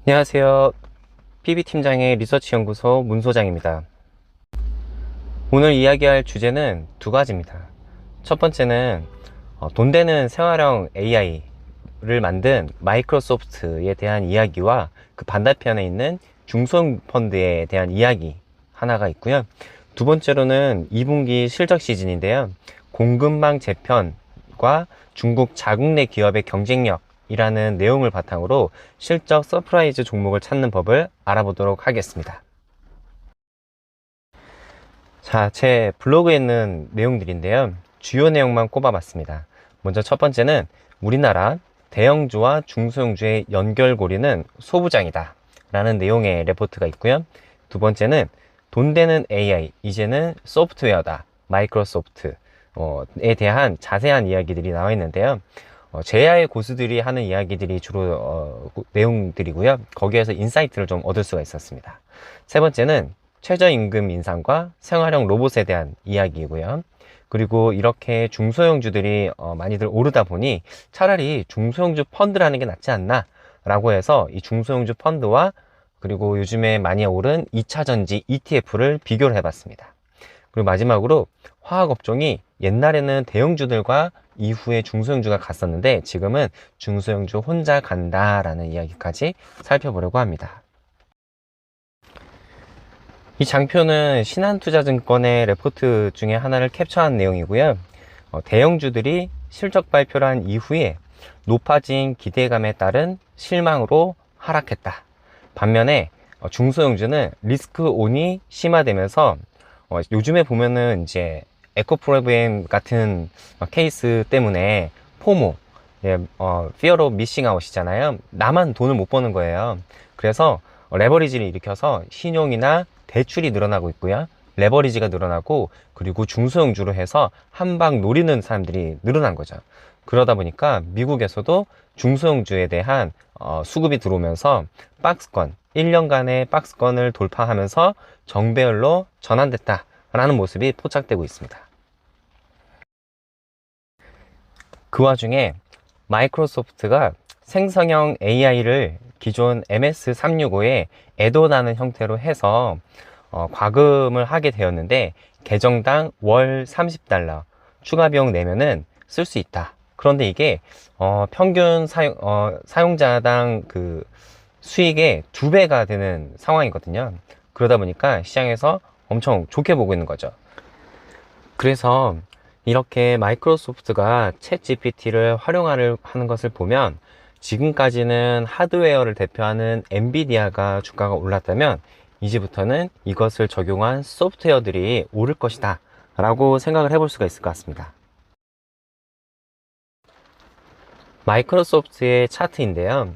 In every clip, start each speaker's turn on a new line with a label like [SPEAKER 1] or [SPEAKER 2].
[SPEAKER 1] 안녕하세요. PB팀장의 리서치연구소 문소장입니다. 오늘 이야기할 주제는 두 가지입니다. 첫 번째는 돈 되는 생활형 AI를 만든 마이크로소프트에 대한 이야기와 그 반대편에 있는 중소형 펀드에 대한 이야기 하나가 있고요. 두 번째로는 2분기 실적 시즌인데요. 공급망 재편과 중국 자국 내 기업의 경쟁력 이라는 내용을 바탕으로 실적 서프라이즈 종목을 찾는 법을 알아보도록 하겠습니다. 자, 제 블로그에 있는 내용들인데요. 주요 내용만 꼽아봤습니다. 먼저 첫 번째는 우리나라 대형주와 중소형주의 연결고리는 소부장이다 라는 내용의 레포트가 있고요. 두 번째는 돈 되는 AI, 이제는 소프트웨어다, 마이크로소프트에 대한 자세한 이야기들이 나와 있는데요. 제야의 고수들이 하는 이야기들이 주로 내용들이고요. 거기에서 인사이트를 좀 얻을 수가 있었습니다. 세 번째는 최저임금 인상과 생활형 로봇에 대한 이야기이고요. 그리고 이렇게 중소형주들이 많이들 오르다 보니 차라리 중소형주 펀드라는 게 낫지 않나 라고 해서 이 중소형주 펀드와 그리고 요즘에 많이 오른 2차전지 ETF를 비교를 해봤습니다. 그리고 마지막으로 화학업종이 옛날에는 대형주들과 이후에 중소형주가 갔었는데 지금은 중소형주 혼자 간다라는 이야기까지 살펴보려고 합니다. 이 장표는 신한투자증권의 레포트 중에 하나를 캡처한 내용이고요. 대형주들이 실적 발표를 한 이후에 높아진 기대감에 따른 실망으로 하락했다. 반면에 중소형주는 리스크 온이 심화되면서 요즘에 보면은 이제 에코프로그램 같은 케이스 때문에 포모, Fear of Missing Out이잖아요. 나만 돈을 못 버는 거예요. 그래서 레버리지를 일으켜서 신용이나 대출이 늘어나고 있고요. 레버리지가 늘어나고 그리고 중소형주로 해서 한 방 노리는 사람들이 늘어난 거죠. 그러다 보니까 미국에서도 중소형주에 대한 수급이 들어오면서 박스권, 1년간의 박스권을 돌파하면서 정배열로 전환됐다 라는 모습이 포착되고 있습니다. 그 와중에 마이크로소프트가 생성형 AI를 기존 MS365에 애도나는 형태로 해서 과금을 하게 되었는데 계정당 월 30달러 추가 비용 내면은 쓸 수 있다. 그런데 이게 평균 사용자당 그 수익의 2배가 되는 상황이거든요. 그러다 보니까 시장에서 엄청 좋게 보고 있는 거죠. 그래서 이렇게 마이크로소프트가 챗 GPT를 활용하는 것을 보면 지금까지는 하드웨어를 대표하는 엔비디아가 주가가 올랐다면 이제부터는 이것을 적용한 소프트웨어들이 오를 것이다 라고 생각을 해볼 수가 있을 것 같습니다. 마이크로소프트의 차트인데요.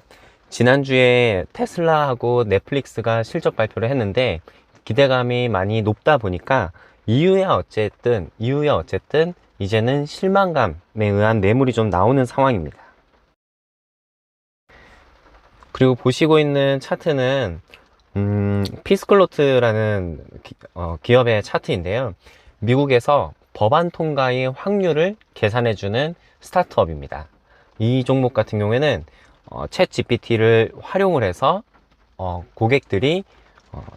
[SPEAKER 1] 지난주에 테슬라하고 넷플릭스가 실적 발표를 했는데 기대감이 많이 높다 보니까 이후에 어쨌든 이제는 실망감에 의한 매물이 좀 나오는 상황입니다. 그리고 보시고 있는 차트는 피스클로트라는 기업의 차트인데요. 미국에서 법안 통과의 확률을 계산해주는 스타트업입니다. 이 종목 같은 경우에는 챗 GPT를 활용을 해서 고객들이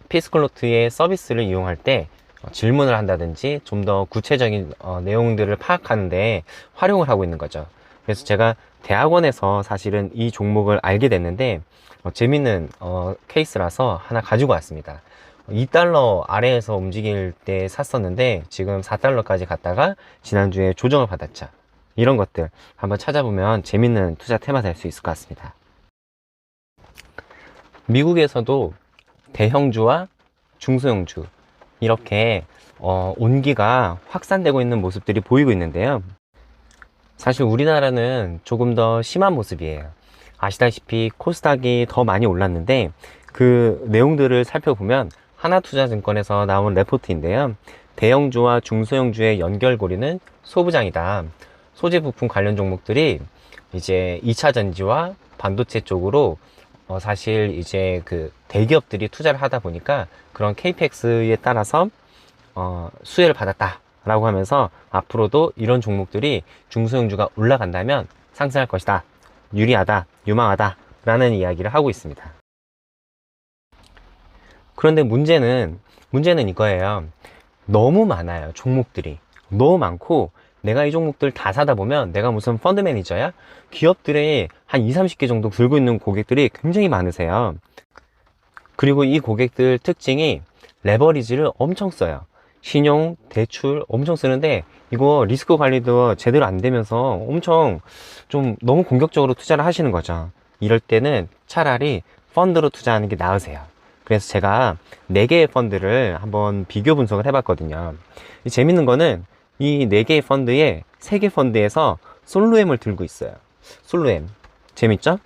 [SPEAKER 1] 피스클로트의 서비스를 이용할 때 질문을 한다든지 좀 더 구체적인 내용들을 파악하는데 활용을 하고 있는 거죠. 그래서 제가 대학원에서 사실은 이 종목을 알게 됐는데 재밌는 케이스라서 하나 가지고 왔습니다. 2달러 아래에서 움직일 때 샀었는데 지금 4달러까지 갔다가 지난주에 조정을 받았죠. 이런 것들 한번 찾아보면 재밌는 투자 테마 될 수 있을 것 같습니다. 미국에서도 대형주와 중소형주 이렇게 온기가 확산되고 있는 모습들이 보이고 있는데요. 사실 우리나라는 조금 더 심한 모습이에요. 아시다시피 코스닥이 더 많이 올랐는데 그 내용들을 살펴보면 하나투자증권에서 나온 레포트인데요. 대형주와 중소형주의 연결고리는 소부장이다. 소재 부품 관련 종목들이 이제 2차 전지와 반도체 쪽으로 사실 이제 그 대기업들이 투자를 하다 보니까 그런 KPX에 따라서 수혜를 받았다 라고 하면서 앞으로도 이런 종목들이 중소형주가 올라간다면 상승할 것이다, 유리하다, 유망하다 라는 이야기를 하고 있습니다. 그런데 문제는 이거예요. 너무 많아요. 종목들이 너무 많고, 내가 이 종목들 다 사다 보면 내가 무슨 펀드 매니저야? 기업들이 한 2, 30개 정도 들고 있는 고객들이 굉장히 많으세요. 그리고 이 고객들 특징이 레버리지를 엄청 써요. 신용, 대출 엄청 쓰는데, 이거 리스크 관리도 제대로 안 되면서 엄청 좀 너무 공격적으로 투자를 하시는 거죠. 이럴 때는 차라리 펀드로 투자하는 게 나으세요. 그래서 제가 4개의 펀드를 한번 비교 분석을 해봤거든요. 재밌는 거는 이 4개의 펀드에 3개 펀드에서 솔로엠을 들고 있어요. 솔로엠. 재밌죠?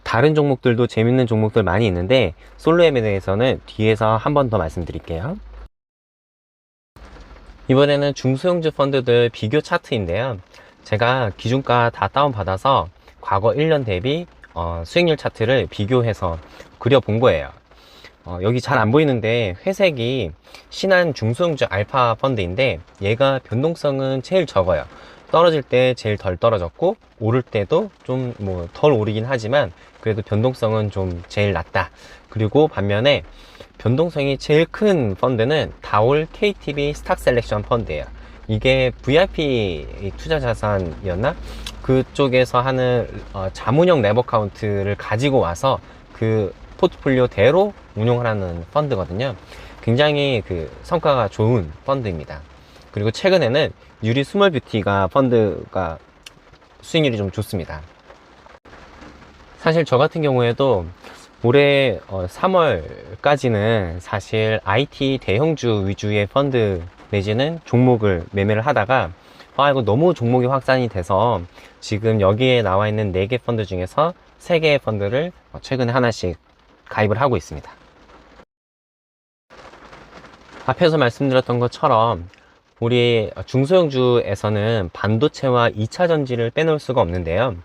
[SPEAKER 1] 다른 종목들도 재밌는 종목들 많이 있는데, 솔로엠에 대해서는 뒤에서 한 번 더 말씀드릴게요. 이번에는 중소형주 펀드들 비교 차트인데요. 제가 기준가 다 다운받아서 과거 1년 대비 수익률 차트를 비교해서 그려본 거예요. 여기 잘 안 보이는데 회색이 신한 중소형주 알파 펀드인데, 얘가 변동성은 제일 적어요. 떨어질 때 제일 덜 떨어졌고, 오를 때도 좀 뭐 덜 오르긴 하지만 그래도 변동성은 좀 제일 낮다. 그리고 반면에 변동성이 제일 큰 펀드는 다올 KTB 스탁 셀렉션 펀드예요. 이게 VIP 투자 자산이었나? 그쪽에서 하는 자문형 레버 카운트를 가지고 와서 그 포트폴리오대로 운용하는 펀드거든요. 굉장히 그 성과가 좋은 펀드입니다. 그리고 최근에는 유리 스몰 뷰티가 펀드가 수익률이 좀 좋습니다. 사실 저 같은 경우에도 올해 3월까지는 사실 IT 대형주 위주의 펀드 내지는 종목을 매매를 하다가, 이거 너무 종목이 확산이 돼서 지금 여기에 나와 있는 4개 펀드 중에서 3개의 펀드를 최근에 하나씩 가입을 하고 있습니다. 앞에서 말씀드렸던 것처럼 우리 중소형주에서는 반도체와 2차전지를 빼놓을 수가 없는데요.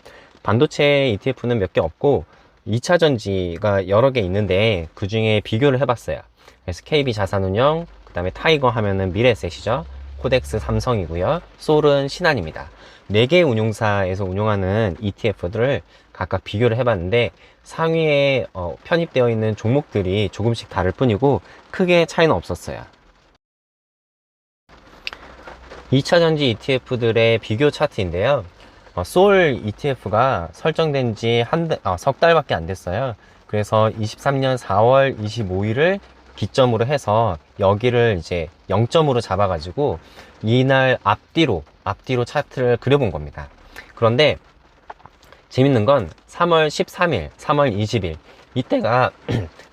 [SPEAKER 1] 반도체 ETF는 몇 개 없고 2차전지가 여러 개 있는데, 그 중에 비교를 해봤어요. 그래서 KB 자산운용, 그 다음에 타이거 하면은 미래에셋이죠. 코덱스 삼성이고요. 솔은 신한입니다. 4개 운용사에서 운용하는 ETF들을 각각 비교를 해봤는데, 상위에 편입되어 있는 종목들이 조금씩 다를 뿐이고 크게 차이는 없었어요. 2차전지 ETF들의 비교 차트인데요. 솔 ETF가 설정된 지 석 달밖에 안 됐어요. 그래서 23년 4월 25일을 기점으로 해서 여기를 이제 0점으로 잡아가지고 이날 앞뒤로 차트를 그려본 겁니다. 그런데 재밌는 건 3월 13일, 3월 20일 이때가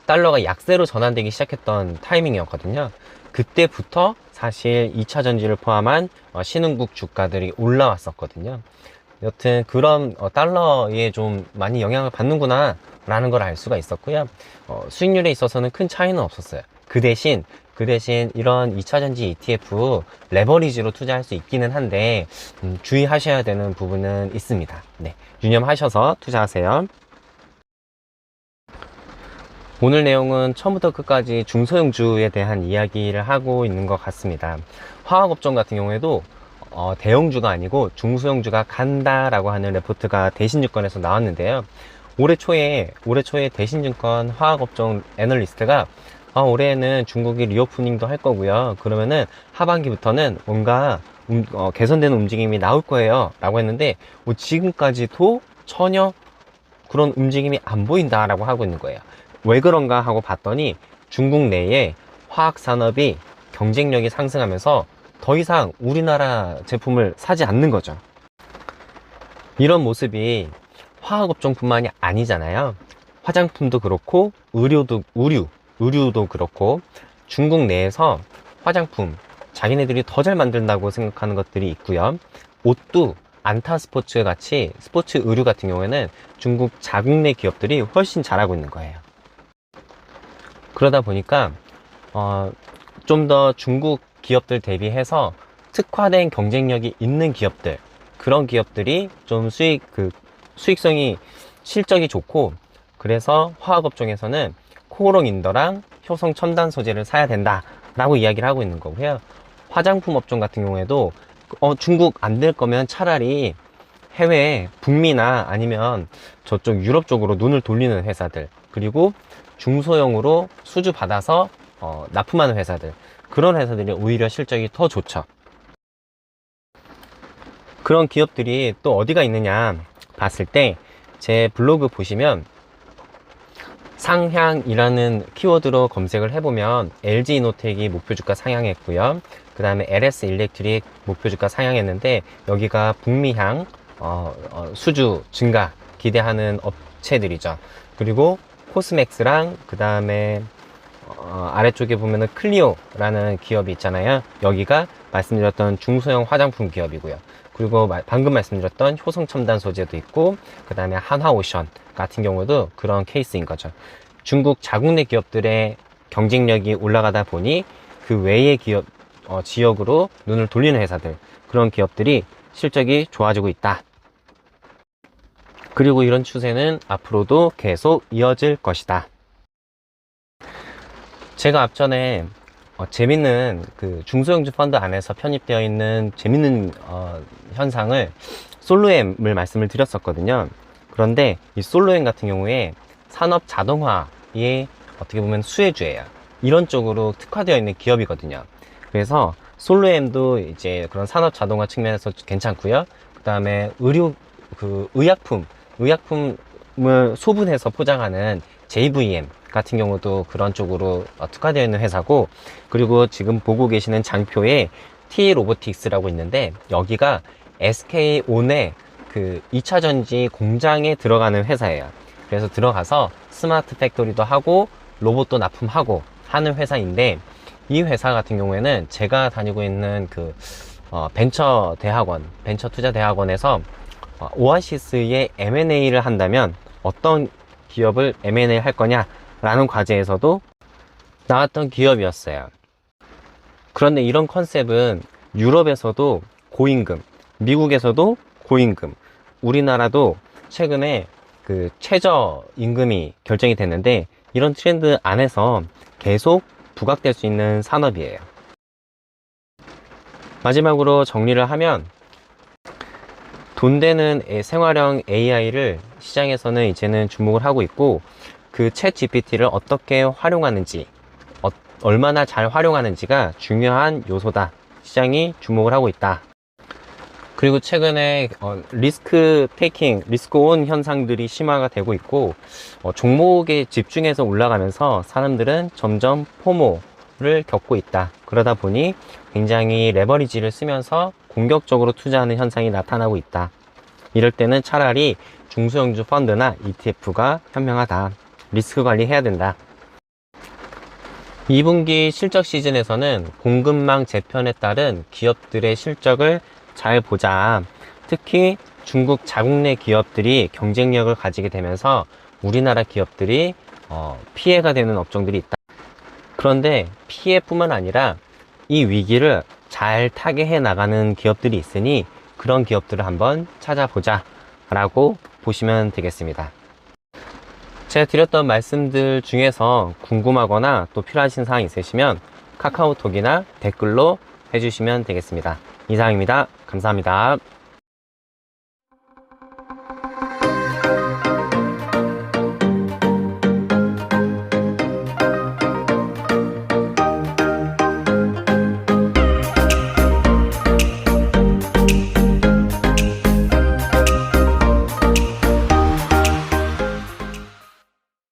[SPEAKER 1] 달러가 약세로 전환되기 시작했던 타이밍이었거든요. 그때부터 사실 2차전지를 포함한 신흥국 주가들이 올라왔었거든요. 여튼 그런 달러에 좀 많이 영향을 받는구나 라는 걸 알 수가 있었고요. 수익률에 있어서는 큰 차이는 없었어요. 그 대신 이런 2차전지 ETF 레버리지로 투자할 수 있기는 한데 주의하셔야 되는 부분은 있습니다. 네, 유념하셔서 투자하세요. 오늘 내용은 처음부터 끝까지 중소형주에 대한 이야기를 하고 있는 것 같습니다. 화학업종 같은 경우에도 대형주가 아니고 중소형주가 간다라고 하는 레포트가 대신증권에서 나왔는데요. 올해 초에 대신증권 화학업종 애널리스트가 올해는 중국이 리오프닝도 할 거고요. 그러면은 하반기부터는 뭔가 개선되는 움직임이 나올 거예요 라고 했는데, 지금까지도 전혀 그런 움직임이 안 보인다라고 하고 있는 거예요. 왜 그런가 하고 봤더니 중국 내에 화학산업이 경쟁력이 상승하면서 더 이상 우리나라 제품을 사지 않는 거죠. 이런 모습이 화학업종뿐만이 아니잖아요. 화장품도 그렇고 의류도 그렇고 중국 내에서 화장품 자기네들이 더 잘 만든다고 생각하는 것들이 있고요. 옷도 안타스포츠 같이 스포츠 의류 같은 경우에는 중국 자국 내 기업들이 훨씬 잘하고 있는 거예요. 그러다 보니까 좀 더 중국 기업들 대비해서 특화된 경쟁력이 있는 기업들, 그런 기업들이 좀 수익성이 실적이 좋고, 그래서 화학업종에서는 코오롱 인더랑 효성 첨단 소재를 사야 된다 라고 이야기를 하고 있는 거고요. 화장품 업종 같은 경우에도 중국 안 될 거면 차라리 해외 북미나 아니면 저쪽 유럽 쪽으로 눈을 돌리는 회사들, 그리고 중소형으로 수주 받아서 납품하는 회사들, 그런 회사들이 오히려 실적이 더 좋죠. 그런 기업들이 또 어디가 있느냐 봤을 때 제 블로그 보시면 상향이라는 키워드로 검색을 해보면 LG이노텍이 목표주가 상향했고요. 그 다음에 LS 일렉트릭 목표주가 상향했는데 여기가 북미향 수주 증가 기대하는 업체들이죠. 그리고 코스맥스랑 그 다음에 아래쪽에 보면은 클리오라는 기업이 있잖아요. 여기가 말씀드렸던 중소형 화장품 기업이고요. 그리고 방금 말씀드렸던 효성첨단 소재도 있고, 그 다음에 한화오션 같은 경우도 그런 케이스인 거죠. 중국 자국 내 기업들의 경쟁력이 올라가다 보니 그 외의 기업 지역으로 눈을 돌리는 회사들, 그런 기업들이 실적이 좋아지고 있다. 그리고 이런 추세는 앞으로도 계속 이어질 것이다. 제가 앞전에 재밌는 그 중소형주 펀드 안에서 편입되어 있는 재밌는 현상을 솔로엠을 말씀을 드렸었거든요. 그런데 이 솔로엠 같은 경우에 산업 자동화의 어떻게 보면 수혜주예요. 이런 쪽으로 특화되어 있는 기업이거든요. 그래서 솔로엠도 이제 그런 산업 자동화 측면에서 괜찮고요. 그 다음에 의약품을 소분해서 포장하는 JVM 같은 경우도 그런 쪽으로 특화되어 있는 회사고, 그리고 지금 보고 계시는 장표에 T-로보틱스라고 있는데 여기가 SK온의 그 2차 전지 공장에 들어가는 회사예요. 그래서 들어가서 스마트 팩토리도 하고 로봇도 납품하고 하는 회사인데, 이 회사 같은 경우에는 제가 다니고 있는 그 벤처 투자 대학원에서 오아시스의 M&A를 한다면 어떤 기업을 M&A 할 거냐 라는 과제에서도 나왔던 기업이었어요. 그런데 이런 컨셉은 유럽에서도 고임금, 미국에서도 고임금, 우리나라도 최근에 그 최저임금이 결정이 됐는데 이런 트렌드 안에서 계속 부각될 수 있는 산업이에요. 마지막으로 정리를 하면, 돈 되는 생활형 AI를 시장에서는 이제는 주목을 하고 있고, 그 챗 GPT를 어떻게 활용하는지, 얼마나 잘 활용하는지가 중요한 요소다. 시장이 주목을 하고 있다. 그리고 최근에 리스크 온 현상들이 심화가 되고 있고, 종목에 집중해서 올라가면서 사람들은 점점 포모를 겪고 있다. 그러다 보니 굉장히 레버리지를 쓰면서 공격적으로 투자하는 현상이 나타나고 있다. 이럴 때는 차라리 중소형주 펀드나 ETF가 현명하다. 리스크 관리해야 된다. 2분기 실적 시즌에서는 공급망 재편에 따른 기업들의 실적을 잘 보자. 특히 중국 자국 내 기업들이 경쟁력을 가지게 되면서 우리나라 기업들이 피해가 되는 업종들이 있다. 그런데 피해뿐만 아니라 이 위기를 잘 타개해 나가는 기업들이 있으니 그런 기업들을 한번 찾아보자 라고 보시면 되겠습니다. 제가 드렸던 말씀들 중에서 궁금하거나 또 필요하신 사항 있으시면 카카오톡이나 댓글로 해주시면 되겠습니다. 이상입니다. 감사합니다.